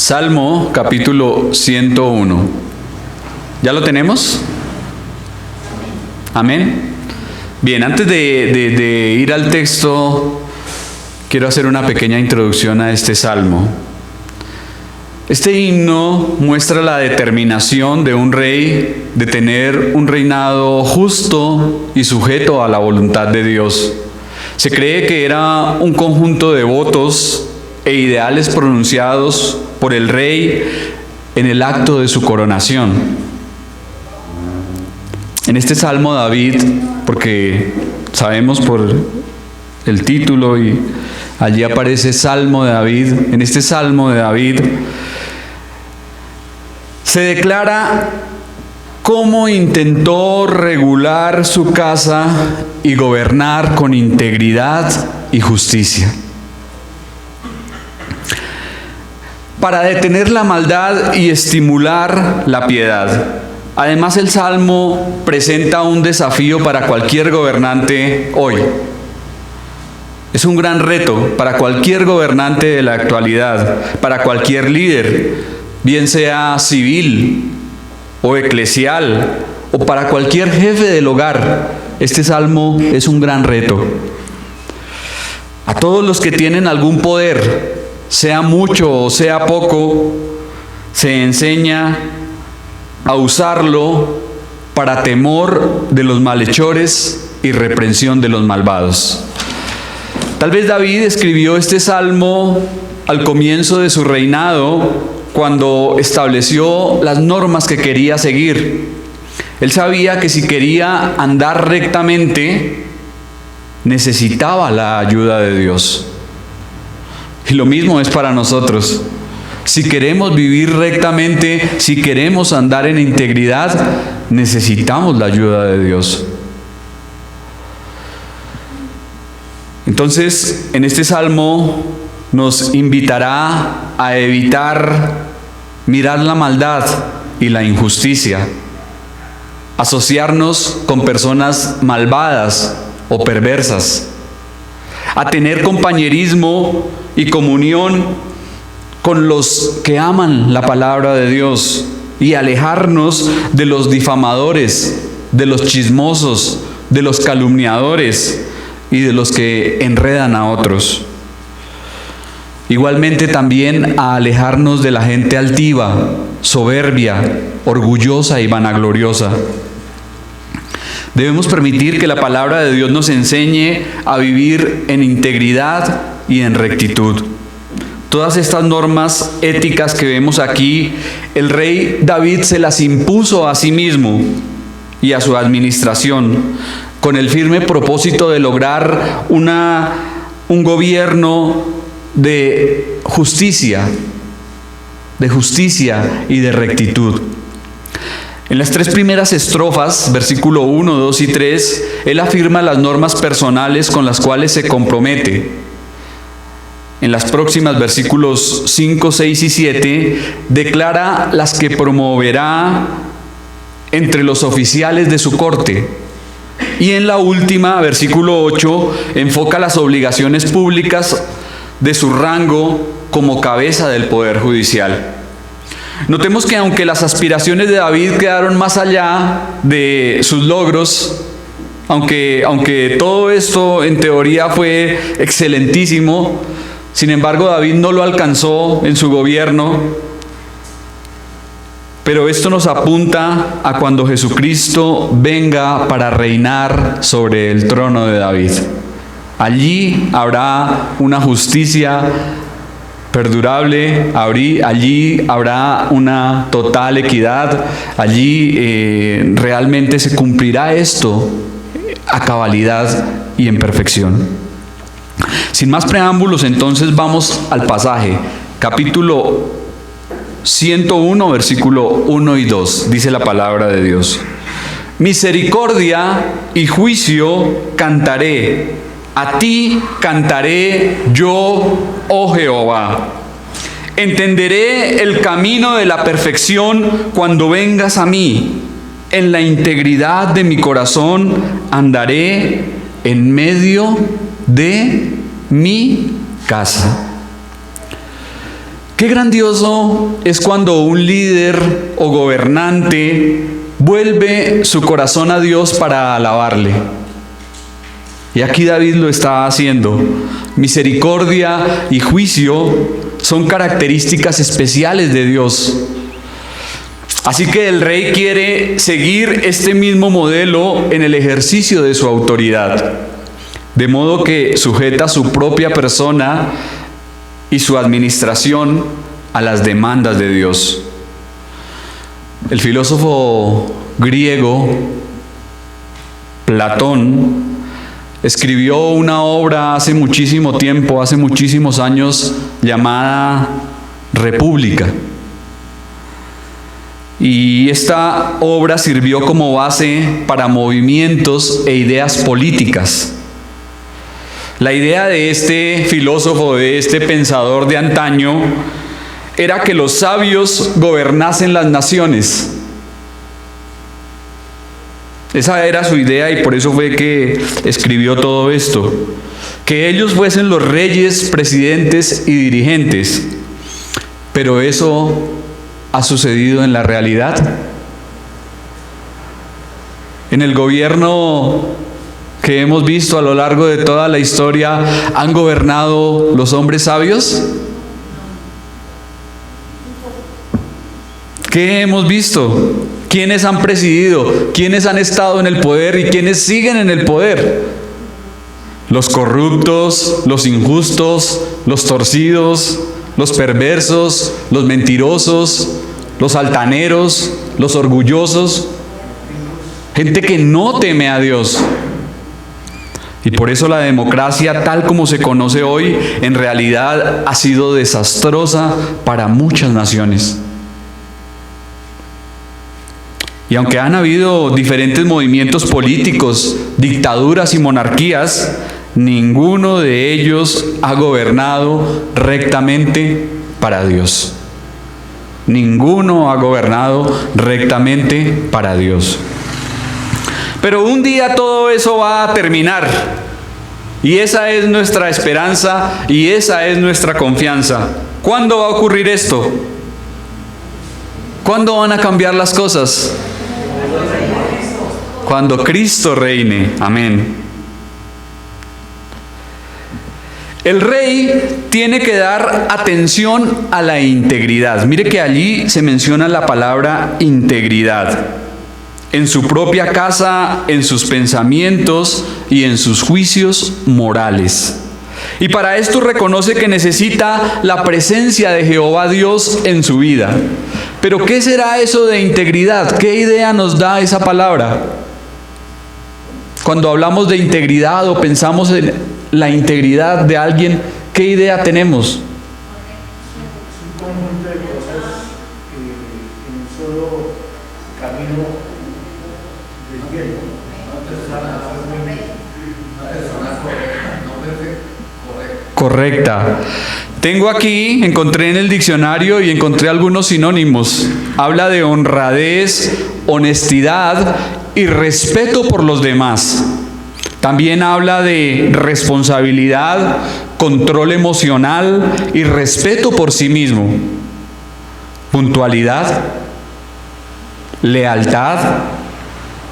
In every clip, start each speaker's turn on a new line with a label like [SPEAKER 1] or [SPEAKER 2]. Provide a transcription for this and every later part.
[SPEAKER 1] Salmo capítulo 101. ¿Ya lo tenemos? Amén. Bien, antes de ir al texto, quiero hacer una pequeña introducción a este salmo. Este himno muestra la determinación de un rey de tener un reinado justo y sujeto a la voluntad de Dios. Se cree que era un conjunto de votos e ideales pronunciados por el rey en el acto de su coronación. En este salmo David, porque sabemos por el título y allí aparece Salmo de David, en este Salmo de David se declara cómo intentó regular su casa y gobernar con integridad y justicia, para detener la maldad y estimular la piedad. Además, el Salmo presenta un desafío para cualquier gobernante hoy. Es un gran reto para cualquier gobernante de la actualidad, para cualquier líder, bien sea civil o eclesial, o para cualquier jefe del hogar. Este Salmo es un gran reto. A todos los que tienen algún poder, sea mucho o sea poco, se enseña a usarlo para temor de los malhechores y reprensión de los malvados. Tal vez David escribió este salmo al comienzo de su reinado, cuando estableció las normas que quería seguir. Él sabía que si quería andar rectamente, necesitaba la ayuda de Dios. Y lo mismo es para nosotros. Si queremos vivir rectamente, si queremos andar en integridad, necesitamos la ayuda de Dios. Entonces, en este salmo nos invitará a evitar mirar la maldad y la injusticia, asociarnos con personas malvadas o perversas, a tener compañerismo y comunión con los que aman la palabra de Dios y alejarnos de los difamadores, de los chismosos, de los calumniadores y de los que enredan a otros. Igualmente también a alejarnos de la gente altiva, soberbia, orgullosa y vanagloriosa. Debemos permitir que la palabra de Dios nos enseñe a vivir en integridad y en rectitud. Todas estas normas éticas que vemos aquí, el rey David se las impuso a sí mismo y a su administración, con el firme propósito de lograr un gobierno de justicia y de rectitud. En las tres primeras estrofas, versículo 1, 2 y 3, él afirma las normas personales con las cuales se compromete. En las próximas, versículos 5, 6 y 7, declara las que promoverá entre los oficiales de su corte. Y en la última, versículo 8, enfoca las obligaciones públicas de su rango como cabeza del Poder Judicial. Notemos que aunque las aspiraciones de David quedaron más allá de sus logros, aunque todo esto en teoría fue excelentísimo, sin embargo David no lo alcanzó en su gobierno. Pero esto nos apunta a cuando Jesucristo venga para reinar sobre el trono de David. Allí habrá una justicia perdurable, allí habrá una total equidad, allí realmente se cumplirá esto a cabalidad y en perfección. Sin más preámbulos, entonces vamos al pasaje, capítulo 101, versículo 1 y 2, dice la palabra de Dios. Misericordia y juicio cantaré, a ti cantaré yo, oh Jehová. Entenderé el camino de la perfección cuando vengas a mí. En la integridad de mi corazón andaré en medio de mi casa. Qué grandioso es cuando un líder o gobernante vuelve su corazón a Dios para alabarle. Y aquí David lo está haciendo. Misericordia y juicio son características especiales de Dios. Así que el rey quiere seguir este mismo modelo en el ejercicio de su autoridad, de modo que sujeta su propia persona y su administración a las demandas de Dios. El filósofo griego Platón escribió una obra hace muchísimo tiempo, hace muchísimos años, llamada República. Y esta obra sirvió como base para movimientos e ideas políticas. La idea de este filósofo, de este pensador de antaño, era que los sabios gobernasen las naciones. Esa era su idea y por eso fue que escribió todo esto. Que ellos fuesen los reyes, presidentes y dirigentes. Pero eso ha sucedido en la realidad. En el gobierno que hemos visto a lo largo de toda la historia, ¿han gobernado los hombres sabios? ¿Qué hemos visto? ¿Quiénes han presidido? ¿Quiénes han estado en el poder y quiénes siguen en el poder? Los corruptos, los injustos, los torcidos, los perversos, los mentirosos, los altaneros, los orgullosos. Gente que no teme a Dios. Y por eso la democracia, tal como se conoce hoy, en realidad ha sido desastrosa para muchas naciones. Y aunque han habido diferentes movimientos políticos, dictaduras y monarquías, ninguno de ellos ha gobernado rectamente para Dios. Ninguno ha gobernado rectamente para Dios. Pero un día todo eso va a terminar. Y esa es nuestra esperanza y esa es nuestra confianza. ¿Cuándo va a ocurrir esto? ¿Cuándo van a cambiar las cosas? Cuando Cristo reine. Amén. El rey tiene que dar atención a la integridad. Mire que allí se menciona la palabra integridad. En su propia casa, en sus pensamientos y en sus juicios morales. Y para esto reconoce que necesita la presencia de Jehová Dios en su vida. Pero ¿qué será eso de integridad? ¿Qué idea nos da esa palabra? Cuando hablamos de integridad o pensamos en la integridad de alguien, ¿qué idea tenemos?
[SPEAKER 2] Un conjunto de cosas en un solo camino del bien.
[SPEAKER 1] Correcta. Tengo aquí, encontré en el diccionario y encontré algunos sinónimos. Habla de honradez, honestidad y respeto por los demás. También habla de responsabilidad, control emocional y respeto por sí mismo. Puntualidad, lealtad,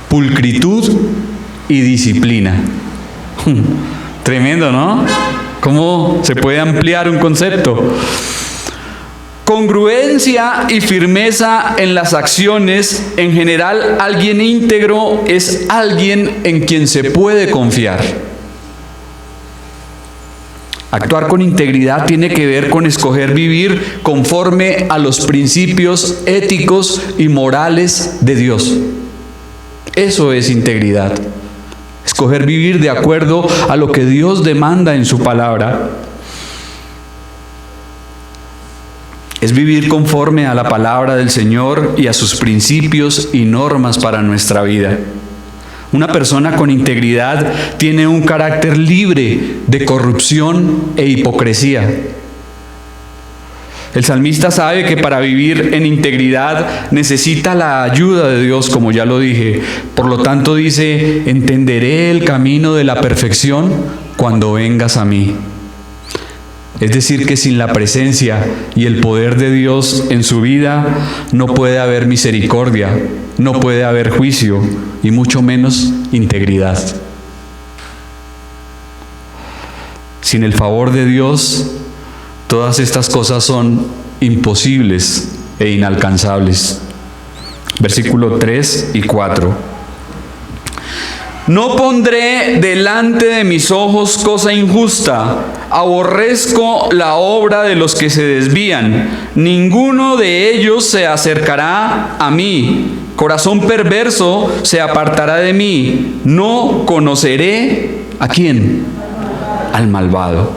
[SPEAKER 1] pulcritud y disciplina. Tremendo, ¿no? ¿Cómo se puede ampliar un concepto? Congruencia y firmeza en las acciones. En general, alguien íntegro es alguien en quien se puede confiar. Actuar con integridad tiene que ver con escoger vivir conforme a los principios éticos y morales de Dios. Eso es integridad. Escoger vivir de acuerdo a lo que Dios demanda en su palabra. Es vivir conforme a la palabra del Señor y a sus principios y normas para nuestra vida. Una persona con integridad tiene un carácter libre de corrupción e hipocresía. El salmista sabe que para vivir en integridad necesita la ayuda de Dios, como ya lo dije. Por lo tanto dice, entenderé el camino de la perfección cuando vengas a mí. Es decir, que sin la presencia y el poder de Dios en su vida no puede haber misericordia, no puede haber juicio y mucho menos integridad. Sin el favor de Dios, todas estas cosas son imposibles e inalcanzables. Versículo 3 y 4. No pondré delante de mis ojos cosa injusta, aborrezco la obra de los que se desvían, ninguno de ellos se acercará a mí, corazón perverso se apartará de mí, no conoceré ¿a quién? Al malvado.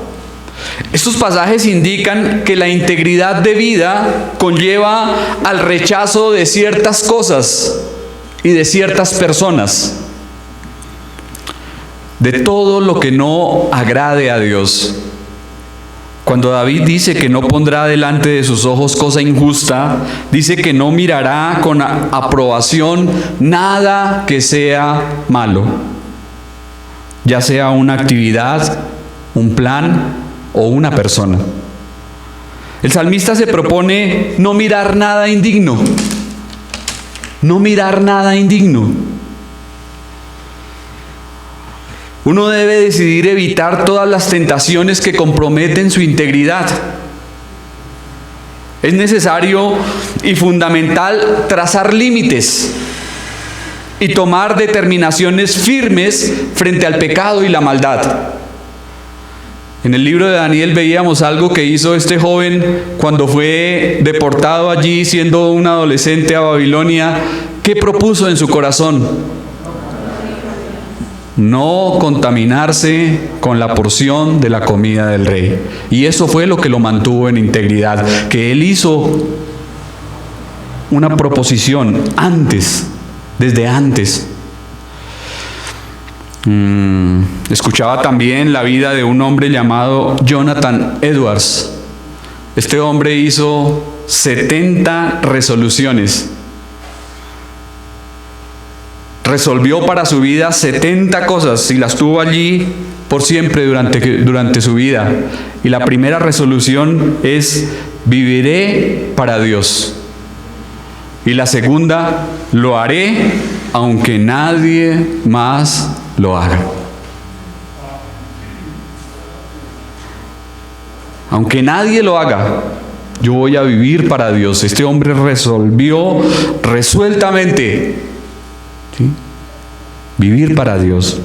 [SPEAKER 1] Estos pasajes indican que la integridad de vida conlleva al rechazo de ciertas cosas y de ciertas personas, de todo lo que no agrade a Dios. Cuando David dice que no pondrá delante de sus ojos cosa injusta, dice que no mirará con aprobación nada que sea malo, ya sea una actividad, un plan o una persona. El salmista se propone no mirar nada indigno, no mirar nada indigno. Uno debe decidir evitar todas las tentaciones que comprometen su integridad. Es necesario y fundamental trazar límites y tomar determinaciones firmes frente al pecado y la maldad. En el libro de Daniel veíamos algo que hizo este joven cuando fue deportado allí siendo un adolescente a Babilonia. ¿Qué propuso en su corazón? No contaminarse con la porción de la comida del rey. Y eso fue lo que lo mantuvo en integridad, que él hizo una proposición antes, desde antes. Escuchaba también la vida de un hombre llamado Jonathan Edwards. Este hombre hizo 70 resoluciones. Resolvió para su vida 70 cosas y las tuvo allí por siempre durante su vida. Y la primera resolución es: viviré para Dios. Y la segunda: lo haré aunque nadie más lo haga. Aunque nadie lo haga, yo voy a vivir para Dios. Este hombre resolvió resueltamente, ¿sí?, vivir para Dios.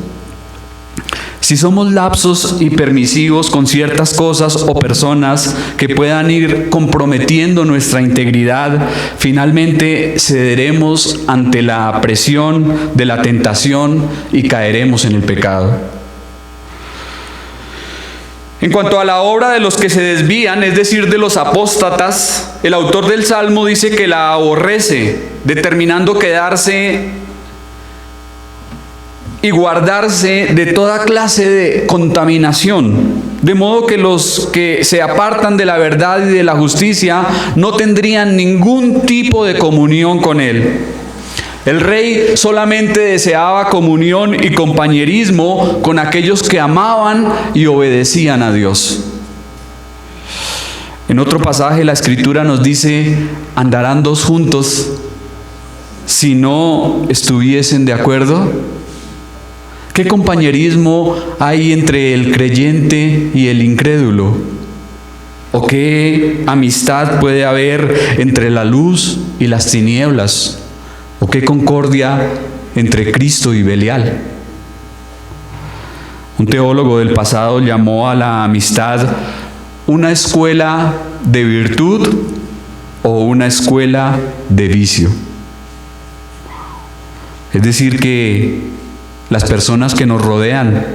[SPEAKER 1] Si somos lapsos y permisivos con ciertas cosas o personas que puedan ir comprometiendo nuestra integridad, finalmente cederemos ante la presión de la tentación y caeremos en el pecado. En cuanto a la obra de los que se desvían, es decir, de los apóstatas, el autor del Salmo dice que la aborrece, determinando quedarse y guardarse de toda clase de contaminación, de modo que los que se apartan de la verdad y de la justicia no tendrían ningún tipo de comunión con él. El rey solamente deseaba comunión y compañerismo con aquellos que amaban y obedecían a Dios. En otro pasaje la Escritura nos dice: ¿andarán dos juntos si no estuviesen de acuerdo? ¿Qué compañerismo hay entre el creyente y el incrédulo? ¿O qué amistad puede haber entre la luz y las tinieblas? ¿O qué concordia entre Cristo y Belial? Un teólogo del pasado llamó a la amistad una escuela de virtud o una escuela de vicio. Es decir, que las personas que nos rodean,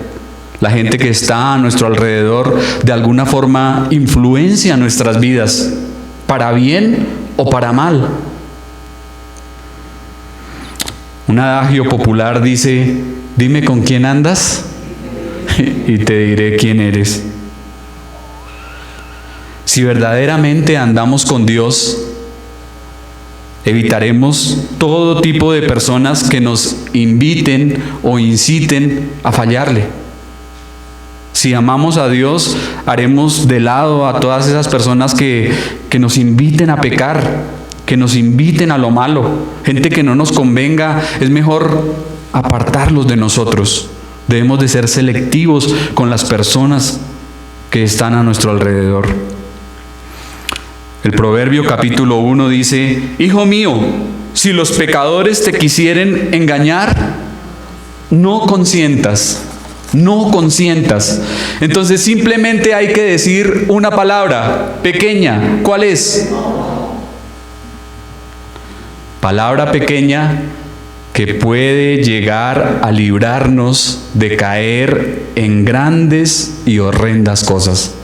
[SPEAKER 1] la gente que está a nuestro alrededor, de alguna forma influencia nuestras vidas, para bien o para mal. Un adagio popular dice: dime con quién andas y te diré quién eres. Si verdaderamente andamos con Dios, evitaremos todo tipo de personas que nos inviten o inciten a fallarle. Si amamos a Dios, haremos de lado a todas esas personas que nos inviten a pecar, que nos inviten a lo malo. Gente que no nos convenga, es mejor apartarlos de nosotros. Debemos de ser selectivos con las personas que están a nuestro alrededor. El Proverbio capítulo 1 dice: Hijo mío, si los pecadores te quisieren engañar, no consientas. No consientas. Entonces simplemente hay que decir una palabra pequeña. ¿Cuál es? Palabra pequeña que puede llegar a librarnos de caer en grandes y horrendas cosas.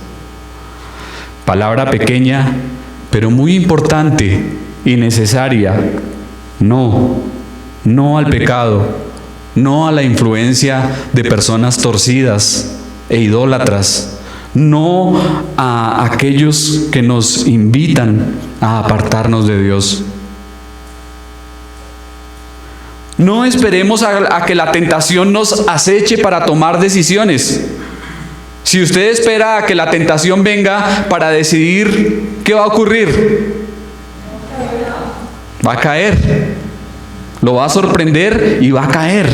[SPEAKER 1] Palabra pequeña, pero muy importante y necesaria. No, no al pecado. No a la influencia de personas torcidas e idólatras. No a aquellos que nos invitan a apartarnos de Dios. No esperemos a que la tentación nos aceche para tomar decisiones. Si usted espera a que la tentación venga para decidir, ¿qué va a ocurrir? Va a caer. Lo va a sorprender y va a caer.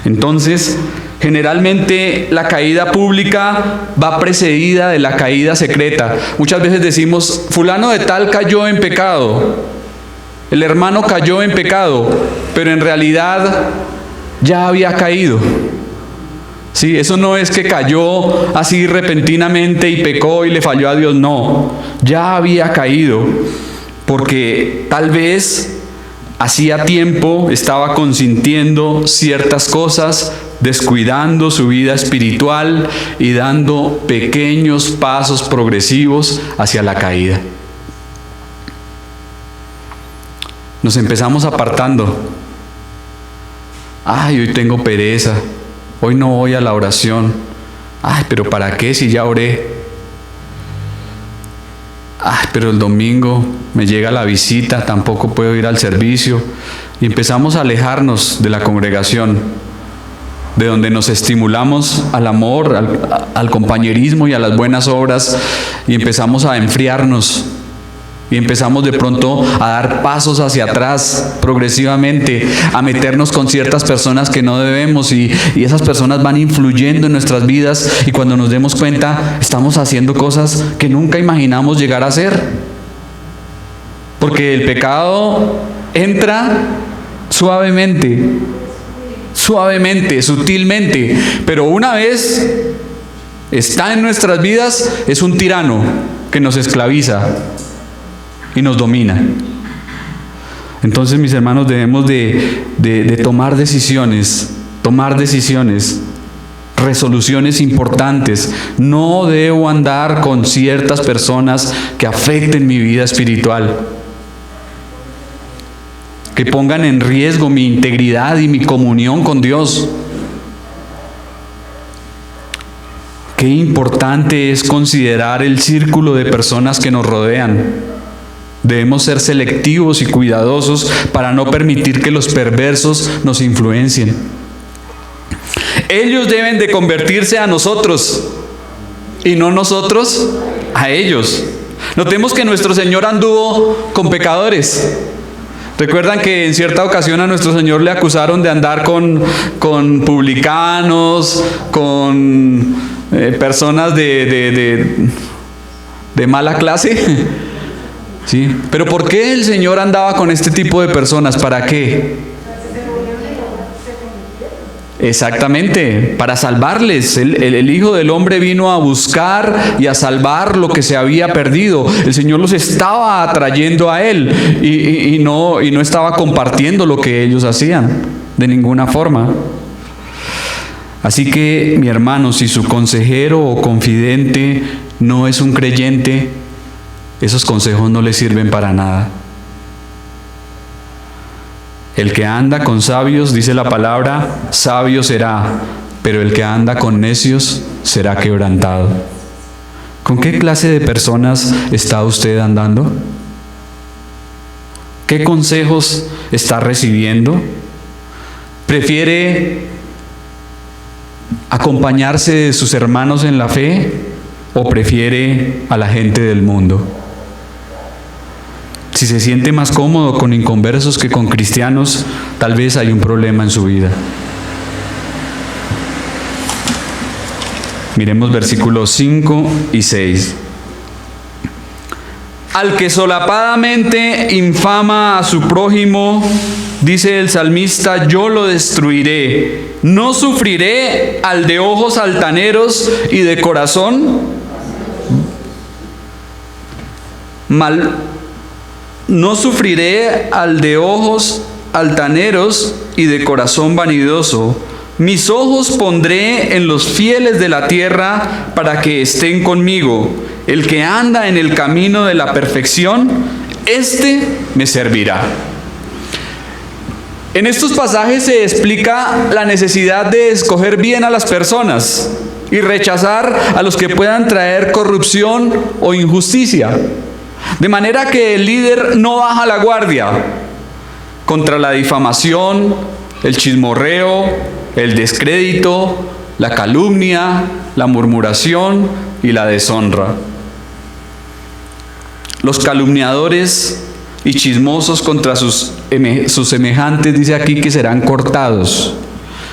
[SPEAKER 1] Entonces, generalmente la caída pública va precedida de la caída secreta. Muchas veces decimos, fulano de tal cayó en pecado, el hermano cayó en pecado, pero en realidad ya había caído. Sí, eso no es que cayó así repentinamente y pecó y le falló a Dios, no, ya había caído, porque tal vez hacía tiempo estaba consintiendo ciertas cosas, descuidando su vida espiritual y dando pequeños pasos progresivos hacia la caída. Nos empezamos apartando. Ay, hoy tengo pereza, hoy no voy a la oración. Ay, pero ¿para qué si ya oré? Ay, pero el domingo me llega la visita, tampoco puedo ir al servicio. Y empezamos a alejarnos de la congregación, de donde nos estimulamos al amor, al compañerismo y a las buenas obras, y empezamos a enfriarnos. Y empezamos de pronto a dar pasos hacia atrás progresivamente, a meternos con ciertas personas que no debemos, y esas personas van influyendo en nuestras vidas, y cuando nos demos cuenta estamos haciendo cosas que nunca imaginamos llegar a hacer. Porque el pecado entra suavemente, sutilmente, pero una vez está en nuestras vidas es un tirano que nos esclaviza y nos domina. Entonces, mis hermanos, debemos de tomar decisiones, resoluciones importantes. No debo andar con ciertas personas que afecten mi vida espiritual, que pongan en riesgo mi integridad y mi comunión con Dios. Qué importante es considerar el círculo de personas que nos rodean. Debemos ser selectivos y cuidadosos para no permitir que los perversos nos influencien. Ellos deben de convertirse a nosotros y no nosotros a ellos. Notemos que nuestro Señor anduvo con pecadores. ¿Recuerdan que en cierta ocasión a nuestro Señor le acusaron de andar con publicanos, con personas de mala clase? ¿Sí? Pero ¿por qué el Señor andaba con este tipo de personas? ¿Para qué? Exactamente, para salvarles. El Hijo del Hombre vino a buscar y a salvar lo que se había perdido. El Señor los estaba atrayendo a Él y no estaba compartiendo lo que ellos hacían de ninguna forma. Así que, mi hermano, si su consejero o confidente no es un creyente, esos consejos no le sirven para nada. El que anda con sabios, dice la palabra, sabio será, pero el que anda con necios será quebrantado. ¿Con qué clase de personas está usted andando? ¿Qué consejos está recibiendo? ¿Prefiere acompañarse de sus hermanos en la fe o prefiere a la gente del mundo? Si se siente más cómodo con inconversos que con cristianos, tal vez hay un problema en su vida. Miremos versículos 5 y 6. Al que solapadamente infama a su prójimo, dice el salmista, yo lo destruiré. No sufriré al de ojos altaneros y de corazón no sufriré al de ojos altaneros y de corazón vanidoso. Mis ojos pondré en los fieles de la tierra para que estén conmigo. El que anda en el camino de la perfección, éste me servirá. En estos pasajes se explica la necesidad de escoger bien a las personas y rechazar a los que puedan traer corrupción o injusticia. De manera que el líder no baja la guardia contra la difamación, el chismorreo, el descrédito, la calumnia, la murmuración y la deshonra. Los calumniadores y chismosos contra sus semejantes, dice aquí que serán cortados,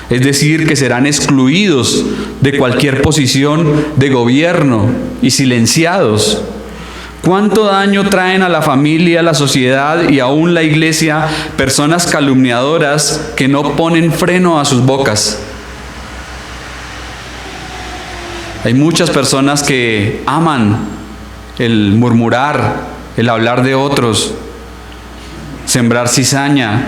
[SPEAKER 1] es decir, que serán excluidos de cualquier posición de gobierno y silenciados. ¿Cuánto daño traen a la familia, a la sociedad y aún la iglesia personas calumniadoras que no ponen freno a sus bocas? Hay muchas personas que aman el murmurar, el hablar de otros, sembrar cizaña,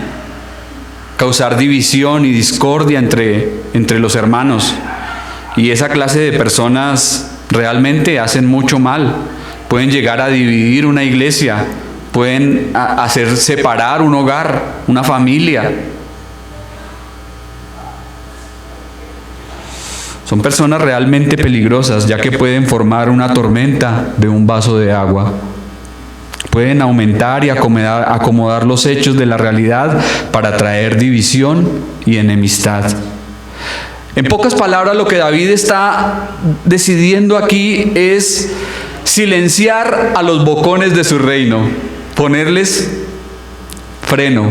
[SPEAKER 1] causar división y discordia entre los hermanos. Y esa clase de personas realmente hacen mucho mal. Pueden llegar a dividir una iglesia, pueden hacer separar un hogar, una familia. Son personas realmente peligrosas, ya que pueden formar una tormenta de un vaso de agua. Pueden aumentar y acomodar los hechos de la realidad para traer división y enemistad. En pocas palabras, lo que David está decidiendo aquí es silenciar a los bocones de su reino, ponerles freno,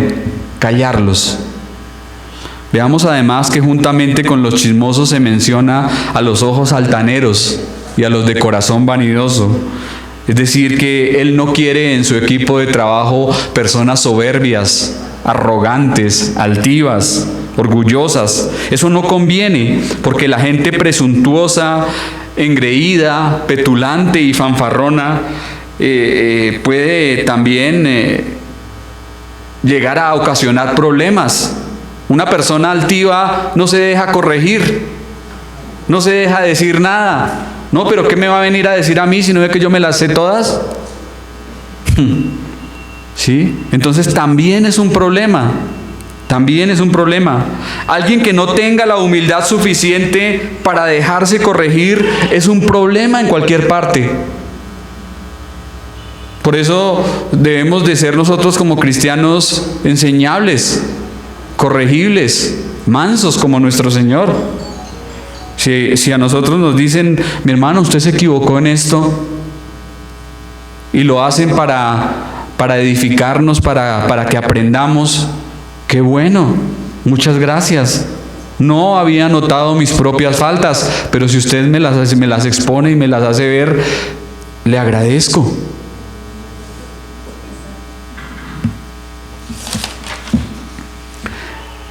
[SPEAKER 1] callarlos. Veamos además que juntamente con los chismosos se menciona a los ojos altaneros y a los de corazón vanidoso. Es decir, que él no quiere en su equipo de trabajo personas soberbias, arrogantes, altivas, orgullosas. Eso no conviene, porque la gente presuntuosa, engreída, petulante y fanfarrona puede también llegar a ocasionar problemas. Una persona altiva no se deja corregir, no se deja decir nada. No, pero ¿qué me va a venir a decir a mí si no es que yo me las sé todas? ¿Sí? Entonces también es un problema. También es un problema. Alguien que no tenga la humildad suficiente para dejarse corregir es un problema en cualquier parte. Por eso debemos de ser nosotros como cristianos enseñables, corregibles, mansos como nuestro Señor. Si a nosotros nos dicen, mi hermano, usted se equivocó en esto, y lo hacen para edificarnos, para que aprendamos, qué bueno, muchas gracias. No había notado mis propias faltas, pero si usted me las expone y me las hace ver, le agradezco.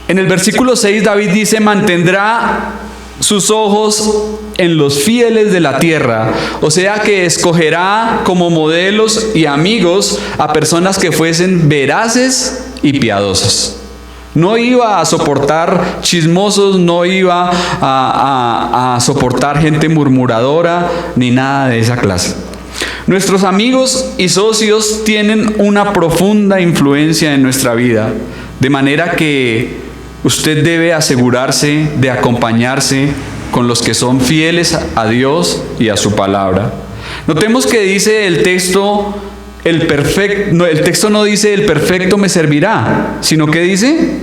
[SPEAKER 1] En el versículo 6 David dice, mantendrá sus ojos en los fieles de la tierra, o sea que escogerá como modelos y amigos a personas que fuesen veraces y piadosas. No iba a soportar chismosos, no iba a soportar gente murmuradora, ni nada de esa clase. Nuestros amigos y socios tienen una profunda influencia en nuestra vida, de manera que usted debe asegurarse de acompañarse con los que son fieles a Dios y a su palabra. Notemos que dice el texto, el texto no dice el perfecto me servirá, sino que dice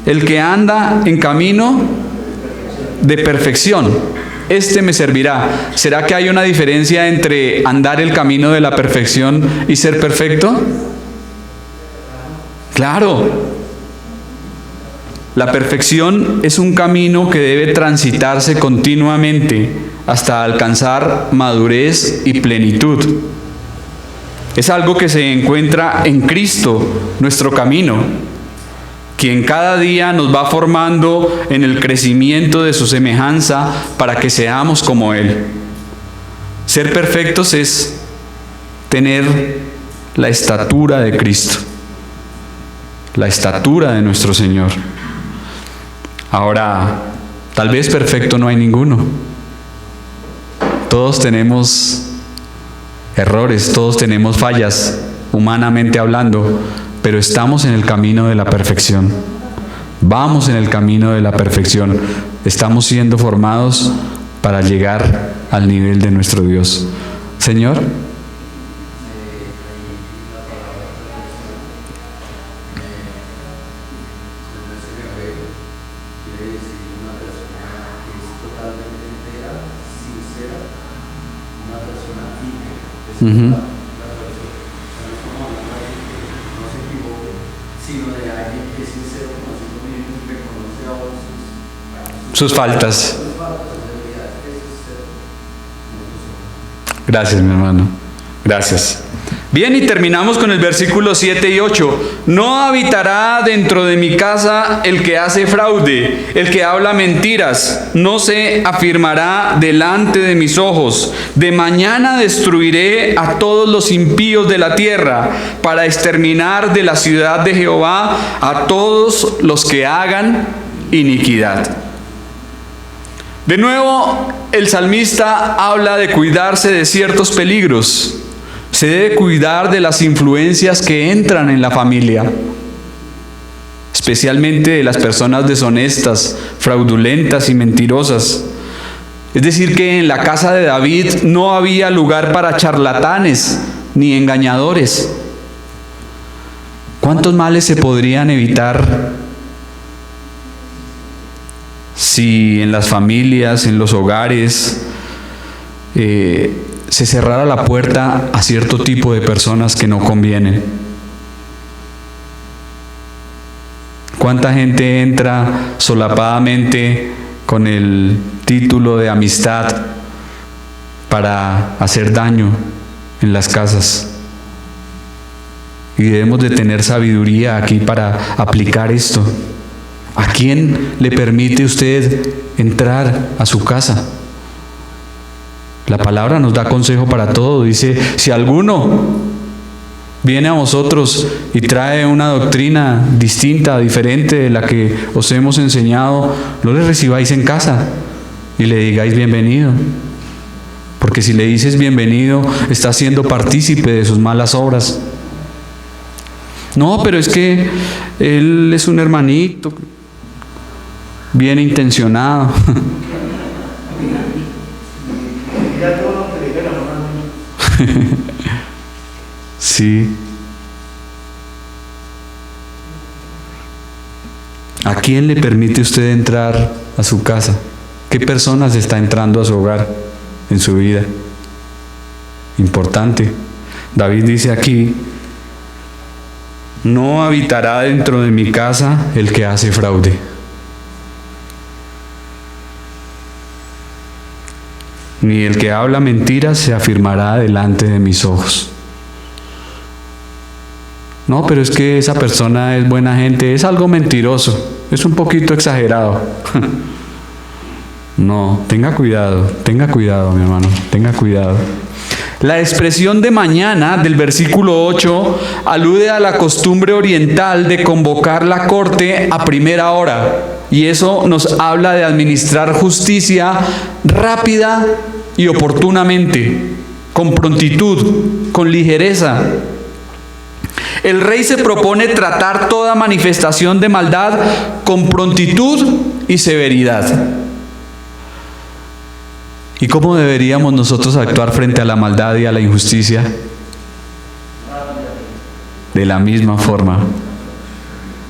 [SPEAKER 1] el que anda en camino de perfección. Este me servirá. ¿Será que hay una diferencia entre andar el camino de la perfección y ser perfecto? Claro. La perfección es un camino que debe transitarse continuamente hasta alcanzar madurez y plenitud. Es algo que se encuentra en Cristo, nuestro camino, quien cada día nos va formando en el crecimiento de su semejanza para que seamos como Él. Ser perfectos es tener la estatura de Cristo, la estatura de nuestro Señor. Ahora, tal vez perfecto no hay ninguno. Todos tenemos errores, todos tenemos fallas, humanamente hablando, pero estamos en el camino de la perfección. Vamos en el camino de la perfección. Estamos siendo formados para llegar al nivel de nuestro Dios. Señor. Uh-huh. Sus faltas. Gracias, mi hermano. Gracias. Bien, y terminamos con el versículo 7 y 8. No habitará dentro de mi casa el que hace fraude, el que habla mentiras, no se afirmará delante de mis ojos. De mañana destruiré a todos los impíos de la tierra, para exterminar de la ciudad de Jehová a todos los que hagan iniquidad. De nuevo, el salmista habla de cuidarse de ciertos peligros. Se debe cuidar de las influencias que entran en la familia, especialmente de las personas deshonestas, fraudulentas y mentirosas. Es decir, que en la casa de David no había lugar para charlatanes ni engañadores. ¿Cuántos males se podrían evitar si en las familias, en los hogares, se cerrara la puerta a cierto tipo de personas que no convienen? ¿Cuánta gente entra solapadamente con el título de amistad para hacer daño en las casas? Y debemos de tener sabiduría aquí para aplicar esto. ¿A quién le permite usted entrar a su casa? La palabra nos da consejo para todo. Dice, si alguno viene a vosotros y trae una doctrina distinta, diferente de la que os hemos enseñado, no le recibáis en casa y le digáis bienvenido. Porque si le dices bienvenido, estás siendo partícipe de sus malas obras. No, pero es que él es un hermanito, bien intencionado. Sí. ¿A quién le permite usted entrar a su casa? ¿Qué personas está entrando a su hogar, en su vida? Importante. David dice aquí, no habitará dentro de mi casa el que hace fraude. Ni el que habla mentiras se afirmará delante de mis ojos. No, pero es que esa persona es buena gente, es algo mentiroso, es un poquito exagerado. No, tenga cuidado, mi hermano, tenga cuidado. La expresión de mañana del versículo 8 alude a la costumbre oriental de convocar la corte a primera hora. Y eso nos habla de administrar justicia rápida y oportunamente, con prontitud, con ligereza. El rey se propone tratar toda manifestación de maldad con prontitud y severidad. ¿Y cómo deberíamos nosotros actuar frente a la maldad y a la injusticia? De la misma forma,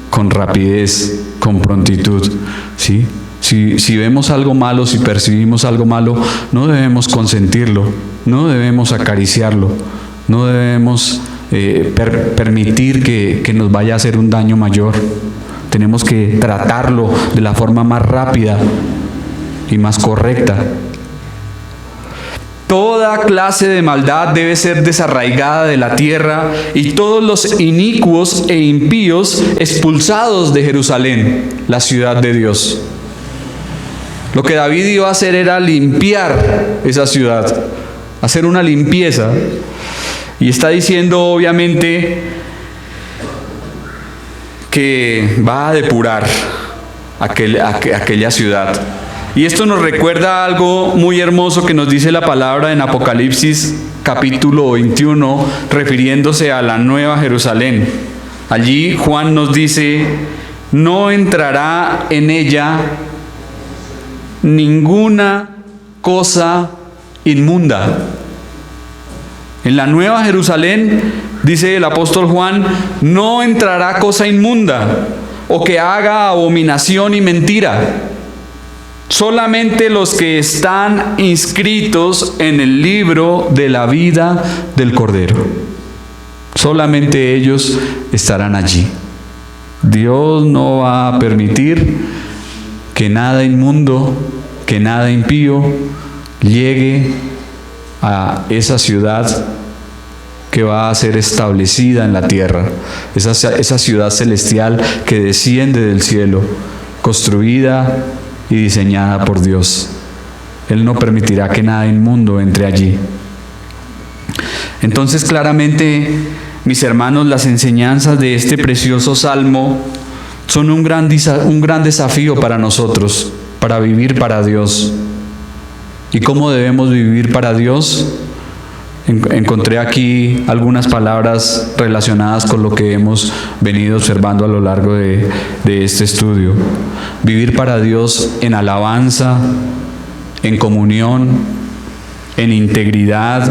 [SPEAKER 1] con rapidez, con prontitud, ¿sí? Si Si vemos algo malo, si percibimos algo malo, no debemos consentirlo, no debemos acariciarlo, no debemos permitir que nos vaya a hacer un daño mayor. Tenemos que tratarlo de la forma más rápida y más correcta. Toda clase de maldad debe ser desarraigada de la tierra y todos los inicuos e impíos expulsados de Jerusalén, la ciudad de Dios. Lo que David iba a hacer era limpiar esa ciudad, hacer una limpieza. Y está diciendo obviamente que va a depurar aquella ciudad. Y esto nos recuerda algo muy hermoso que nos dice la palabra en Apocalipsis capítulo 21, refiriéndose a la Nueva Jerusalén. Allí Juan nos dice: no entrará en ella ninguna cosa inmunda. En la Nueva Jerusalén, dice el apóstol Juan, no entrará cosa inmunda o que haga abominación y mentira. Solamente los que están inscritos en el libro de la vida del Cordero. Solamente ellos estarán allí. Dios no va a permitir que nada inmundo, que nada impío llegue a esa ciudad que va a ser establecida en la tierra. Esa ciudad celestial que desciende del cielo, construida y diseñada por Dios. Él no permitirá que nada inmundo entre allí. Entonces, claramente, mis hermanos, las enseñanzas de este precioso salmo son un gran desafío para nosotros, para vivir para Dios. ¿Y cómo debemos vivir para Dios? Encontré aquí algunas palabras relacionadas con lo que hemos venido observando a lo largo de este estudio. Vivir para Dios en alabanza, en comunión, en integridad,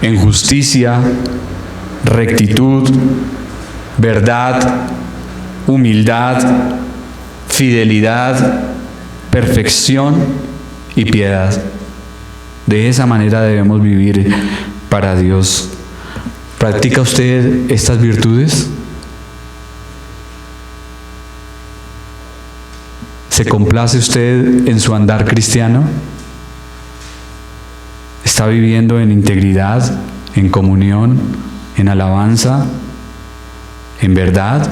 [SPEAKER 1] en justicia, rectitud, verdad, humildad, fidelidad, perfección y piedad. De esa manera debemos vivir para Dios. ¿Practica usted estas virtudes? ¿Se complace usted en su andar cristiano? ¿Está viviendo en integridad, en comunión, en alabanza, en verdad,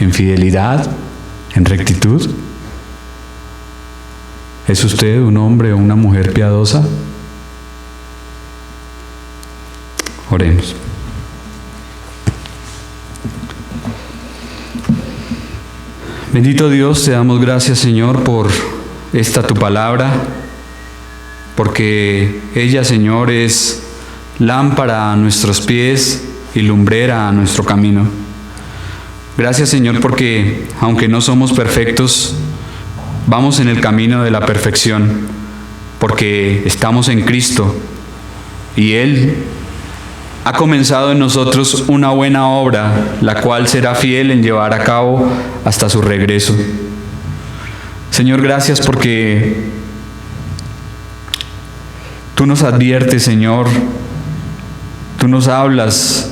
[SPEAKER 1] en fidelidad, en rectitud? ¿Es usted un hombre o una mujer piadosa? Oremos. Bendito Dios, te damos gracias, Señor, por esta tu palabra, porque ella, Señor, es lámpara a nuestros pies y lumbrera a nuestro camino. Gracias, Señor, porque aunque no somos perfectos, vamos en el camino de la perfección, porque estamos en Cristo y Él ha comenzado en nosotros una buena obra, la cual será fiel en llevar a cabo hasta su regreso. Señor, gracias porque tú nos adviertes, Señor, tú nos hablas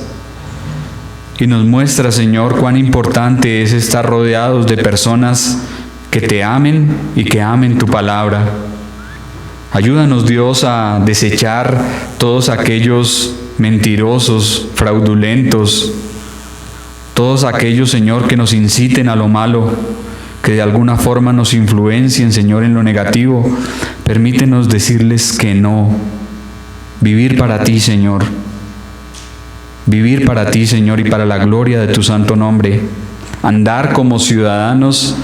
[SPEAKER 1] y nos muestras, Señor, cuán importante es estar rodeados de personas que te amen y que amen tu palabra. Ayúdanos, Dios, a desechar todos aquellos mentirosos, fraudulentos, todos aquellos, Señor, que nos inciten a lo malo, que de alguna forma nos influencien, Señor, en lo negativo. Permítenos decirles que no. Vivir para ti, Señor. Vivir para ti, Señor, y para la gloria de tu santo nombre. Andar como ciudadanos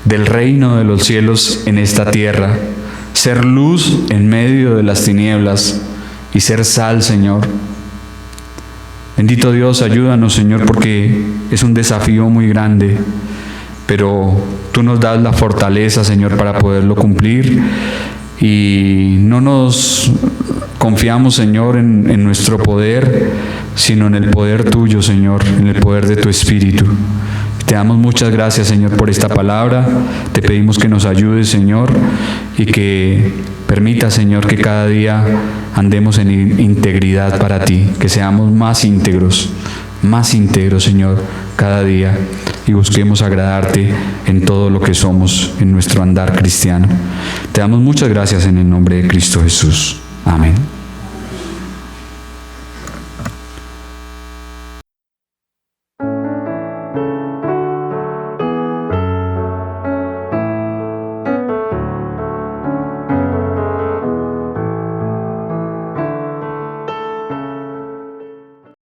[SPEAKER 1] del reino de los cielos en esta tierra. Ser luz en medio de las tinieblas y ser sal, Señor. Bendito Dios, ayúdanos, Señor, porque es un desafío muy grande, pero tú nos das la fortaleza, Señor, para poderlo cumplir, y no nos confiamos, Señor, en nuestro poder, sino en el poder tuyo, Señor, en el poder de tu Espíritu. Te damos muchas gracias, Señor, por esta palabra. Te pedimos que nos ayudes, Señor, y que permita, Señor, que cada día andemos en integridad para ti, que seamos más íntegros, Señor, cada día, y busquemos agradarte en todo lo que somos, en nuestro andar cristiano. Te damos muchas gracias en el nombre de Cristo Jesús. Amén.